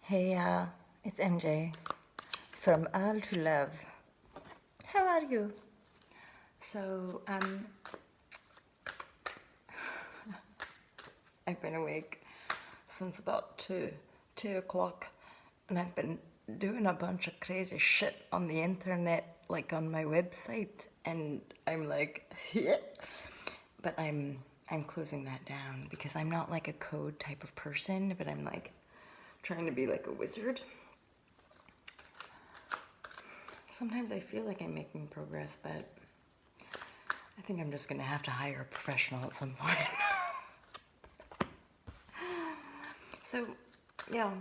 Hey, it's MJ from All to Love. How are you? So, I've been awake since about 2 o'clock, and I've been doing a bunch of crazy shit on the internet, like on my website, and I'm like, but I'm closing that down because I'm not like a code type of person, but I'm like trying to be like a wizard. Sometimes I feel like I'm making progress, but I think I'm just gonna have to hire a professional at some point. So, yeah,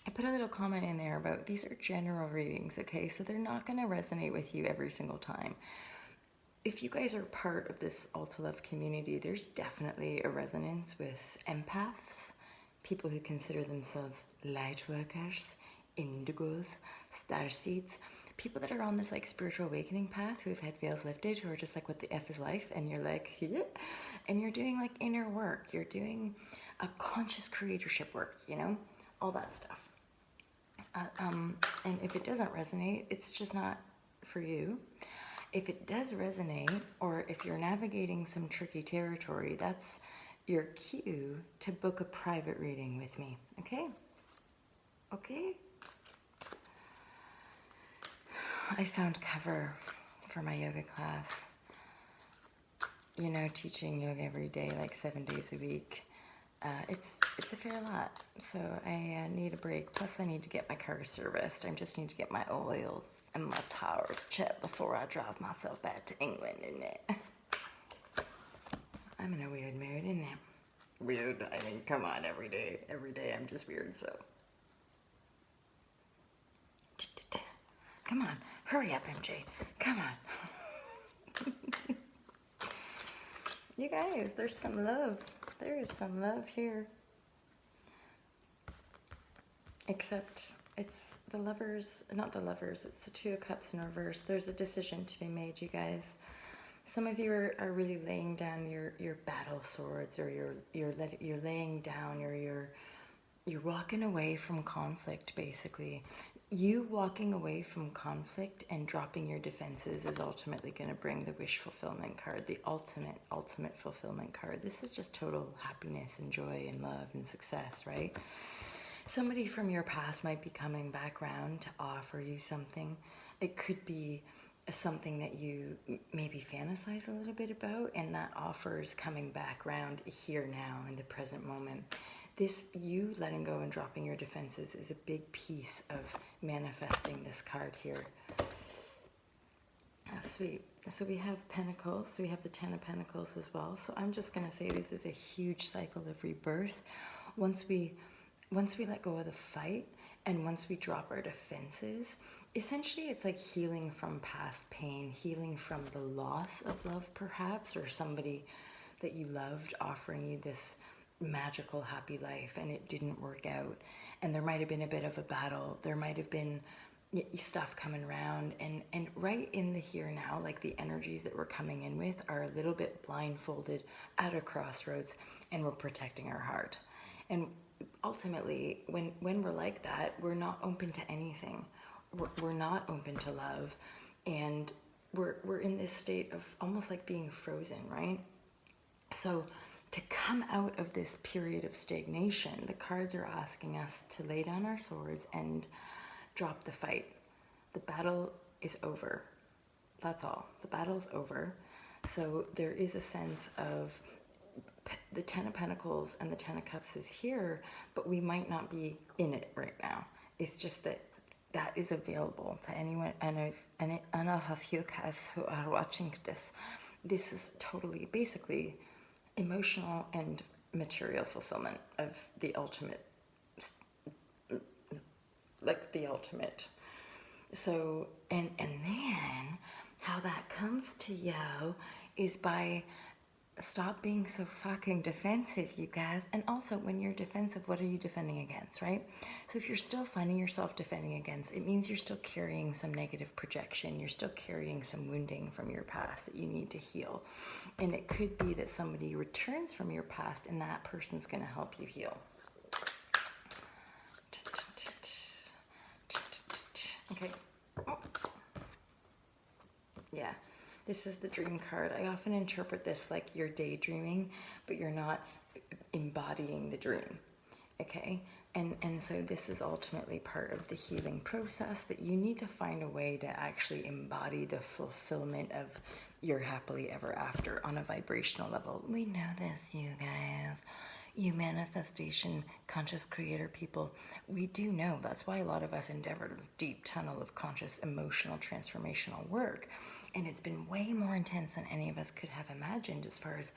I put a little comment in there about these are general readings, okay? So they're not gonna resonate with you every single time. If you guys are part of this All to Love community, there's definitely a resonance with empaths, people who consider themselves light workers, indigos, starseeds, people that are on this like spiritual awakening path who have had veils lifted, who are just like, what the F is life? And you're like, yeah. And you're doing like inner work. You're doing a conscious creatorship work, you know, all that stuff. And if it doesn't resonate, it's just not for you. If it does resonate, or if you're navigating some tricky territory, that's your cue to book a private reading with me, okay? Okay? I found cover for my yoga class. You know, teaching yoga every day, like 7 days a week. It's a fair lot, so I need a break. Plus, I need to get my car serviced. I just need to get my oils and my tires checked before I drive myself back to England, isn't it? I'm in a weird mood, isn't it? Weird, I mean, come on, every day I'm just weird, so. Come on, hurry up, MJ, come on. You guys, there's some love. There is some love here. Except it's the lovers, not the lovers, it's the Two of Cups in reverse. There's a decision to be made, you guys. Some of you are really laying down your battle swords, or you're laying down, or you're walking away from conflict, basically. You walking away from conflict and dropping your defenses is ultimately going to bring the wish fulfillment card, the ultimate fulfillment card. This is just total happiness and joy and love and success, right? Somebody from your past might be coming back around to offer you something. It could be something that you maybe fantasize a little bit about, and that offer is coming back around here now in the present moment. This, you letting go and dropping your defenses, is a big piece of manifesting this card here. Oh, sweet. So we have Pentacles, we have the Ten of Pentacles as well. So I'm just going to say this is a huge cycle of rebirth. Once we let go of the fight, and once we drop our defenses, essentially it's like healing from past pain, healing from the loss of love perhaps, or somebody that you loved offering you this magical happy life and it didn't work out, and there might have been a bit of a battle, there might have been stuff coming around, and right in the here now, like the energies that we're coming in with are a little bit blindfolded at a crossroads, and we're protecting our heart. And ultimately, when we're like that, we're not open to anything. We're not open to love, and we're in this state of almost like being frozen, right? So to come out of this period of stagnation, the cards are asking us to lay down our swords and drop the fight. The battle is over. That's all. The battle's over. So there is a sense of the Ten of Pentacles and the Ten of Cups is here, but we might not be in it right now. It's just that that is available to anyone, and I have you guys who are watching this. This is totally, basically, emotional and material fulfillment of the ultimate, like the ultimate. So, and then how that comes to you is by stop being so fucking defensive, you guys. And also, when you're defensive, what are you defending against, right? So if you're still finding yourself defending against, it means you're still carrying some negative projection. You're still carrying some wounding from your past that you need to heal. And it could be that somebody returns from your past, and that person's going to help you heal. Okay. Yeah, this is the dream card. I often interpret this like you're daydreaming, but you're not embodying the dream. Okay? And so this is ultimately part of the healing process, that you need to find a way to actually embody the fulfillment of your happily ever after on a vibrational level. We know this, you guys. You manifestation conscious creator people, we do know. That's why a lot of us endeavor this deep tunnel of conscious emotional transformational work, and it's been way more intense than any of us could have imagined, as far as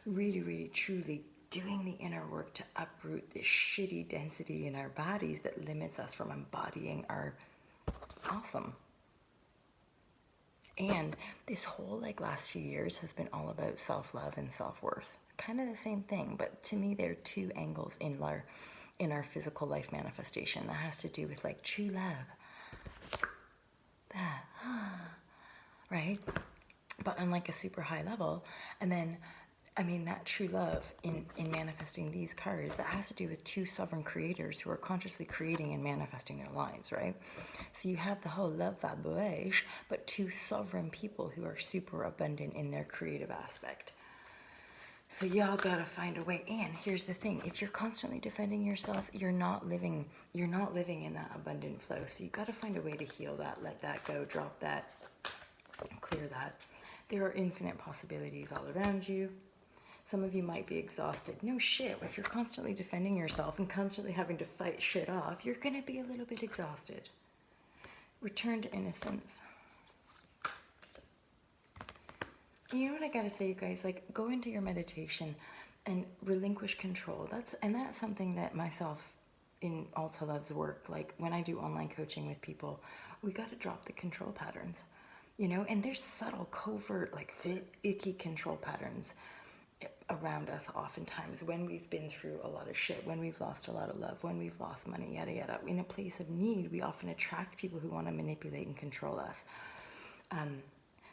really truly doing the inner work to uproot this shitty density in our bodies that limits us from embodying our awesome. And this whole like last few years has been all about self-love and self-worth. Kind of the same thing, but to me there are two angles in our physical life manifestation that has to do with like true love. That, right? But on like a super high level. And then I mean, that true love in manifesting these cards, that has to do with two sovereign creators who are consciously creating and manifesting their lives, right? So you have the whole love vibration, but two sovereign people who are super abundant in their creative aspect. So y'all gotta find a way. And here's the thing: if you're constantly defending yourself, you're not living in that abundant flow. So you gotta find a way to heal that, let that go, drop that, clear that. There are infinite possibilities all around you. Some of you might be exhausted. No shit, if you're constantly defending yourself and constantly having to fight shit off, you're gonna be a little bit exhausted. Return to innocence. You know what I gotta say, you guys? Like, go into your meditation and relinquish control. That's something that myself in Alta Love's work, like when I do online coaching with people, we gotta drop the control patterns, you know? And there's subtle, covert, like icky control patterns around us oftentimes when we've been through a lot of shit, when we've lost a lot of love, when we've lost money, yada yada. In a place of need, we often attract people who want to manipulate and control us.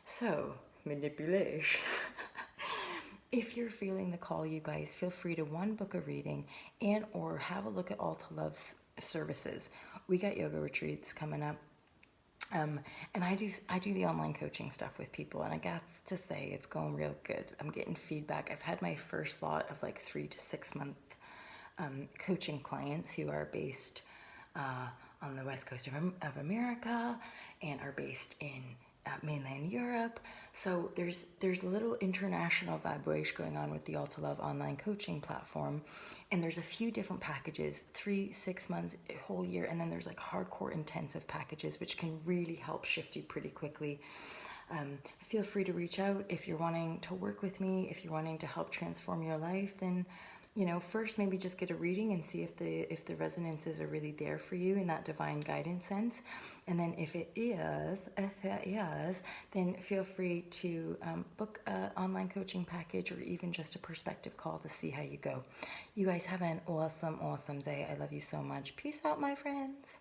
So manipulation. If you're feeling the call, you guys, feel free to book a reading and or have a look at Alta Love's services. We got yoga retreats coming up. And I do the online coaching stuff with people, and I got to say it's going real good. I'm getting feedback. I've had my first lot of like 3 to 6 month coaching clients who are based on the west coast of America and are based in mainland Europe. So there's a little international vibration going on with the Alta Love online coaching platform, and there's a few different packages, 3, 6 months, a whole year, and then there's like hardcore intensive packages which can really help shift you pretty quickly. Feel free to reach out if you're wanting to work with me. If you're wanting to help transform your life, then you know, first maybe just get a reading and see if the resonances are really there for you in that divine guidance sense. And then if it is, then feel free to book an online coaching package or even just a perspective call to see how you go. You guys have an awesome day. I love you so much. Peace out, my friends.